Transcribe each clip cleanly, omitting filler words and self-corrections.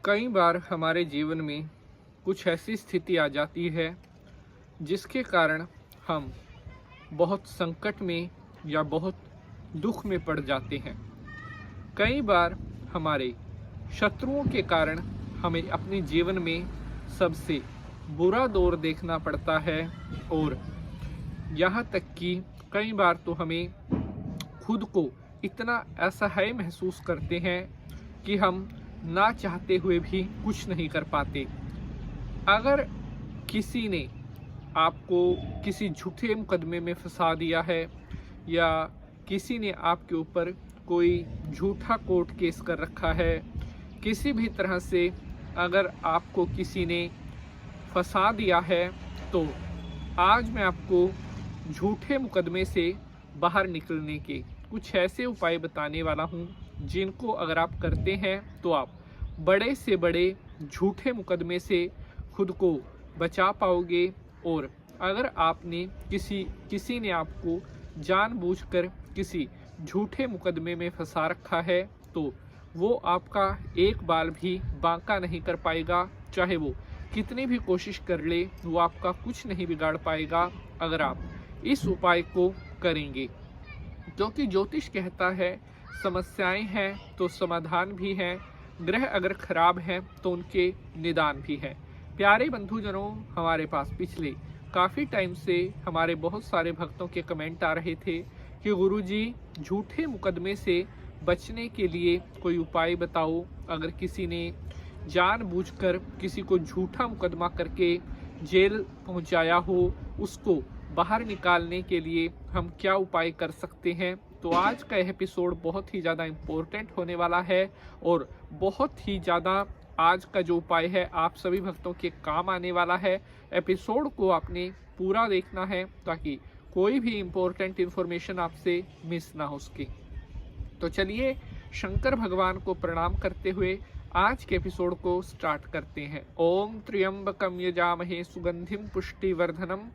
कई बार हमारे जीवन में कुछ ऐसी स्थिति आ जाती है जिसके कारण हम बहुत संकट में या बहुत दुख में पड़ जाते हैं। कई बार हमारे शत्रुओं के कारण हमें अपने जीवन में सबसे बुरा दौर देखना पड़ता है और यहाँ तक कि कई बार तो हमें खुद को इतना असहाय महसूस करते हैं कि हम ना चाहते हुए भी कुछ नहीं कर पाते। अगर किसी ने आपको किसी झूठे मुकदमे में फंसा दिया है या किसी ने आपके ऊपर कोई झूठा कोर्ट केस कर रखा है, किसी भी तरह से अगर आपको किसी ने फंसा दिया है, तो आज मैं आपको झूठे मुकदमे से बाहर निकलने के कुछ ऐसे उपाय बताने वाला हूं जिनको अगर आप करते हैं तो आप बड़े से बड़े झूठे मुकदमे से खुद को बचा पाओगे। और अगर आपने किसी ने आपको जानबूझकर किसी झूठे मुकदमे में फंसा रखा है तो वो आपका एक बाल भी बांका नहीं कर पाएगा। चाहे वो कितनी भी कोशिश कर ले, वो आपका कुछ नहीं बिगाड़ पाएगा अगर आप इस उपाय को करेंगे। क्योंकि ज्योतिष कहता है समस्याएं हैं तो समाधान भी हैं, ग्रह अगर खराब हैं तो उनके निदान भी हैं। प्यारे बंधुजनों, हमारे पास पिछले काफ़ी टाइम से हमारे बहुत सारे भक्तों के कमेंट आ रहे थे कि गुरुजी झूठे मुकदमे से बचने के लिए कोई उपाय बताओ। अगर किसी ने जानबूझकर किसी को झूठा मुकदमा करके जेल पहुंचाया हो, उसको बाहर निकालने के लिए हम क्या उपाय कर सकते हैं। तो आज का यह एपिसोड बहुत ही ज़्यादा इम्पोर्टेंट होने वाला है और बहुत ही ज़्यादा आज का जो उपाय है आप सभी भक्तों के काम आने वाला है। एपिसोड को आपने पूरा देखना है ताकि कोई भी इम्पोर्टेंट इन्फॉर्मेशन आपसे मिस ना हो सके। तो चलिए शंकर भगवान को प्रणाम करते हुए आज के एपिसोड को स्टार्ट करते हैं। ओम त्र्यंबकम यजामहे सुगंधिम पुष्टिवर्धनम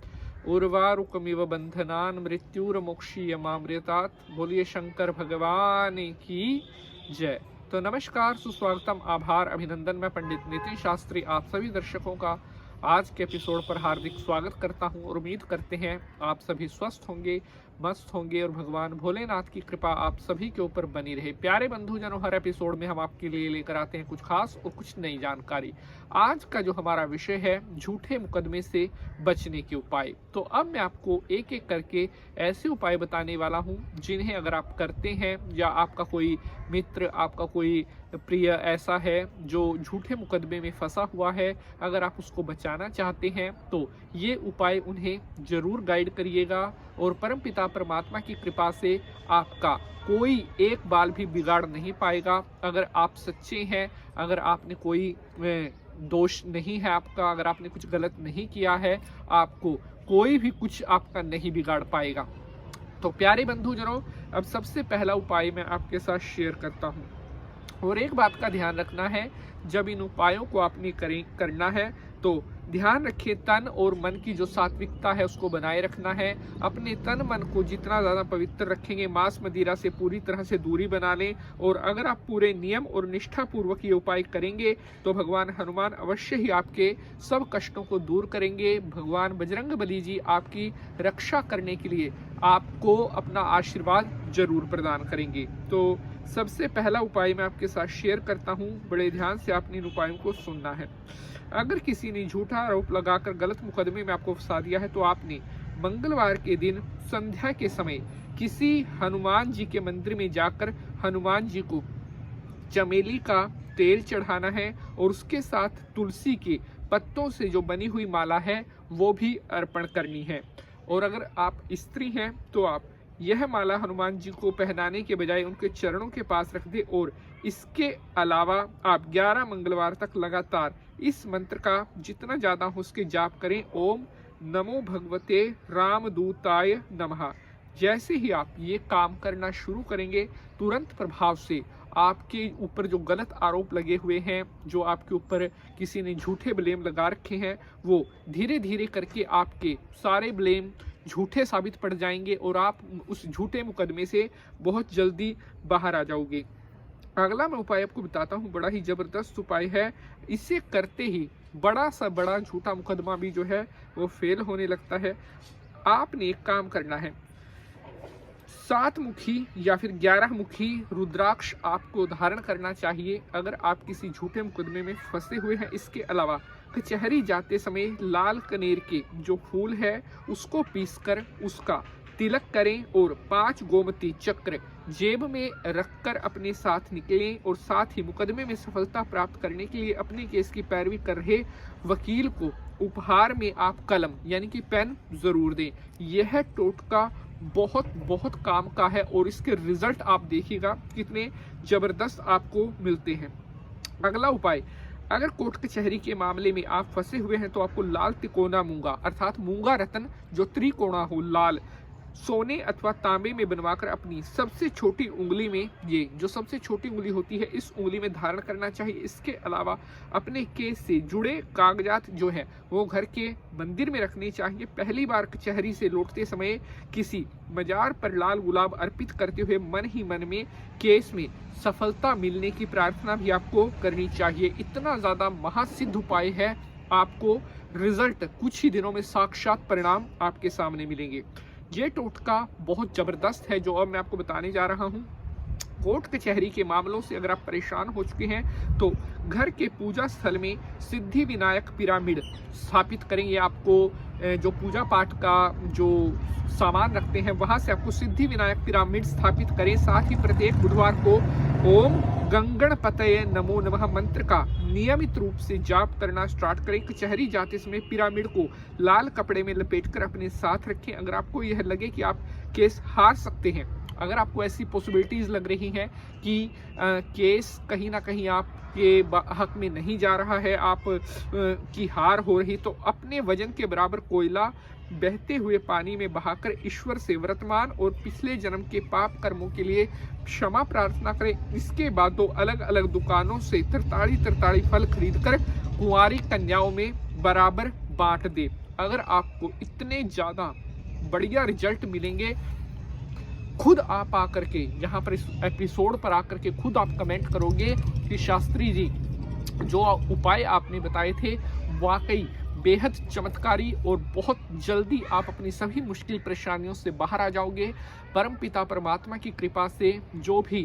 उर्वारुकमिव बंधनान मृत्युर्मोक्षीयमामृतात्। बोलिए शंकर भगवान की जय। तो नमस्कार, सुस्वागतम, आभार, अभिनंदन। मैं पंडित नितिन शास्त्री आप सभी दर्शकों का आज के एपिसोड पर हार्दिक स्वागत करता हूं और उम्मीद करते हैं आप सभी स्वस्थ होंगे, मस्त होंगे और भगवान भोलेनाथ की कृपा आप सभी के ऊपर बनी रहे। प्यारे बंधुजनों, हर एपिसोड में हम आपके लिए लेकर आते हैं कुछ खास और कुछ नई जानकारी। आज का जो हमारा विषय है झूठे मुकदमे से बचने के उपाय। तो अब मैं आपको एक एक करके ऐसे उपाय बताने वाला हूं जिन्हें अगर आप करते हैं या आपका कोई मित्र, आपका कोई प्रिय ऐसा है जो झूठे मुकदमे में फंसा हुआ है, अगर आप उसको बचाना चाहते हैं तो ये उपाय उन्हें जरूर गाइड करिएगा और परमपिता परमात्मा की कृपा से आपका कोई एक बाल भी बिगाड़ नहीं पाएगा। अगर आप सच्चे हैं, अगर आपने कोई दोष नहीं है आपका, अगर आपने कुछ गलत नहीं किया है, आपको कोई भी कुछ आपका नहीं बिगाड़ पाएगा। तो प्यारे बंधुजनों, अब सबसे पहला उपाय मैं आपके साथ शेयर करता हूँ और एक बात का ध्यान रखना है, जब इन उपायों को आपने करना है तो ध्यान रखिए तन और मन की जो सात्विकता है उसको बनाए रखना है। अपने तन मन को जितना ज़्यादा पवित्र रखेंगे, मांस मदिरा से पूरी तरह से दूरी बना लें। और अगर आप पूरे नियम और निष्ठा पूर्वक ये उपाय करेंगे तो भगवान हनुमान अवश्य ही आपके सब कष्टों को दूर करेंगे। भगवान बजरंगबली जी आपकी रक्षा करने के लिए आपको अपना आशीर्वाद जरूर प्रदान करेंगे। तो सबसे पहला उपाय मैं आपके साथ शेयर करता हूँ, बड़े ध्यान से आपने इन उपायों को सुनना है। अगर किसी ने झूठा आरोप लगाकर गलत मुकदमे में आपको फंसा दिया है तो आपने मंगलवार के दिन संध्या के समय किसी हनुमान जी के मंदिर में जाकर हनुमान जी को चमेली का तेल चढ़ाना है और उसके साथ तुलसी के पत्तों से जो बनी हुई माला है वो भी अर्पण करनी है। और अगर आप स्त्री हैं तो आप यह माला हनुमान जी को पहनाने के बजाय उनके चरणों के पास रख दें और इसके अलावा आप 11 मंगलवार तक लगातार इस मंत्र का जितना ज़्यादा हो उसके जाप करें। ओम नमो भगवते रामदूताय नमः। जैसे ही आप ये काम करना शुरू करेंगे, तुरंत प्रभाव से आपके ऊपर जो गलत आरोप लगे हुए हैं, जो आपके ऊपर किसी ने झूठे ब्लेम लगा रखे हैं, वो धीरे धीरे करके आपके सारे ब्लेम झूठे साबित पड़ जाएंगे और आप उस झूठे मुकदमे से बहुत जल्दी बाहर आ जाओगे। अगला मैं उपाय आपको बताता हूँ, बड़ा ही जबरदस्त उपाय है। इसे करते ही बड़ा सा बड़ा झूठा मुकदमा भी जो है वो फेल होने लगता है। आपने एक काम करना है, 7 मुखी या फिर 11 मुखी रुद्राक्ष आपको धारण करना चाहिए अगर आप किसी झूठे मुकदमे में फंसे हुए हैं। इसके अलावा कचहरी जाते समय लाल कनेर के जो फूल है उसको पीसकर उसका तिलक करें और 5 गोमती चक्र जेब में रखकर अपने साथ निकलें। और साथ ही मुकदमे में सफलता प्राप्त करने के लिए अपने केस की पैरवी कर रहे वकील को उपहार में आप कलम यानी कि पेन जरूर दें। यह टोटका बहुत बहुत काम का है और इसके रिजल्ट आप देखिएगा कितने जबरदस्त आपको मिलते हैं। अगला उपाय, अगर कोर्ट कचहरी के मामले में आप फंसे हुए हैं तो आपको लाल तिकोना मूंगा अर्थात मूंगा रत्न जो त्रिकोणा हो लाल, सोने अथवा तांबे में बनवाकर अपनी सबसे छोटी उंगली में, ये जो सबसे छोटी उंगली होती है इस उंगली में धारण करना चाहिए। इसके अलावा अपने केस से जुड़े कागजात जो है वो घर के मंदिर में रखने चाहिए। पहली बार कचहरी से लौटते समय किसी मजार पर लाल गुलाब अर्पित करते हुए मन ही मन में केस में सफलता मिलने की प्रार्थना भी आपको करनी चाहिए। इतना ज्यादा महासिद्ध उपाय है, आपको रिजल्ट कुछ ही दिनों में साक्षात परिणाम आपके सामने मिलेंगे। ये टोटका बहुत जबरदस्त है जो अब मैं आपको बताने जा रहा हूँ। कोर्ट कचहरी के मामलों से अगर आप परेशान हो चुके हैं तो घर के पूजा स्थल में सिद्धि विनायक पिरामिड स्थापित करें। ये आपको जो पूजा पाठ का जो सामान रखते हैं वहां से आपको सिद्धि विनायक पिरामिड स्थापित करें। साथ ही प्रत्येक बुधवार को ओम गंगणपतये नमो नमः मंत्र का नियमित रूप से जाप करना स्टार्ट करें। कचहरी जाते समय पिरामिड को लाल कपड़े में लपेटकर अपने साथ रखें। अगर आपको यह लगे कि आप केस हार सकते हैं, अगर आपको ऐसी पॉसिबिलिटीज लग रही हैं कि केस कहीं ना कहीं आपके हक में नहीं जा रहा है, आप की हार हो रही, तो अपने वजन के बराबर कोयला बहते हुए पानी में बहाकर ईश्वर से वर्तमान और पिछले जन्म के पाप कर्मों के लिए क्षमा प्रार्थना करें। इसके बाद 2 अलग अलग दुकानों से 43 फल खरीदकर कुंवारी कन्याओं में बराबर बांट दे। अगर आपको इतने ज्यादा बढ़िया रिजल्ट मिलेंगे, खुद आप आकर के यहाँ पर इस एपिसोड पर आकर के खुद आप कमेंट करोगे कि शास्त्री जी जो उपाय आपने बताए थे वाकई बेहद चमत्कारी और बहुत जल्दी आप अपनी सभी मुश्किल परेशानियों से बाहर आ जाओगे। परमपिता परमात्मा की कृपा से जो भी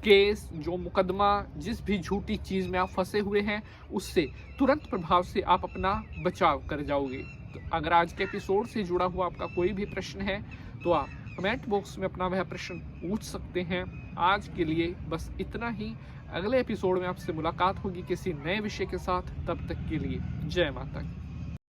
केस, जो मुकदमा, जिस भी झूठी चीज में आप फंसे हुए हैं उससे तुरंत प्रभाव से आप अपना बचाव कर जाओगे। तो अगर आज के एपिसोड से जुड़ा हुआ आपका कोई भी प्रश्न है तो आप कमेंट बॉक्स में अपना वह प्रश्न पूछ सकते हैं। आज के लिए बस इतना ही। अगले एपिसोड में आपसे मुलाकात होगी किसी नए विषय के साथ। तब तक के लिए जय माता की।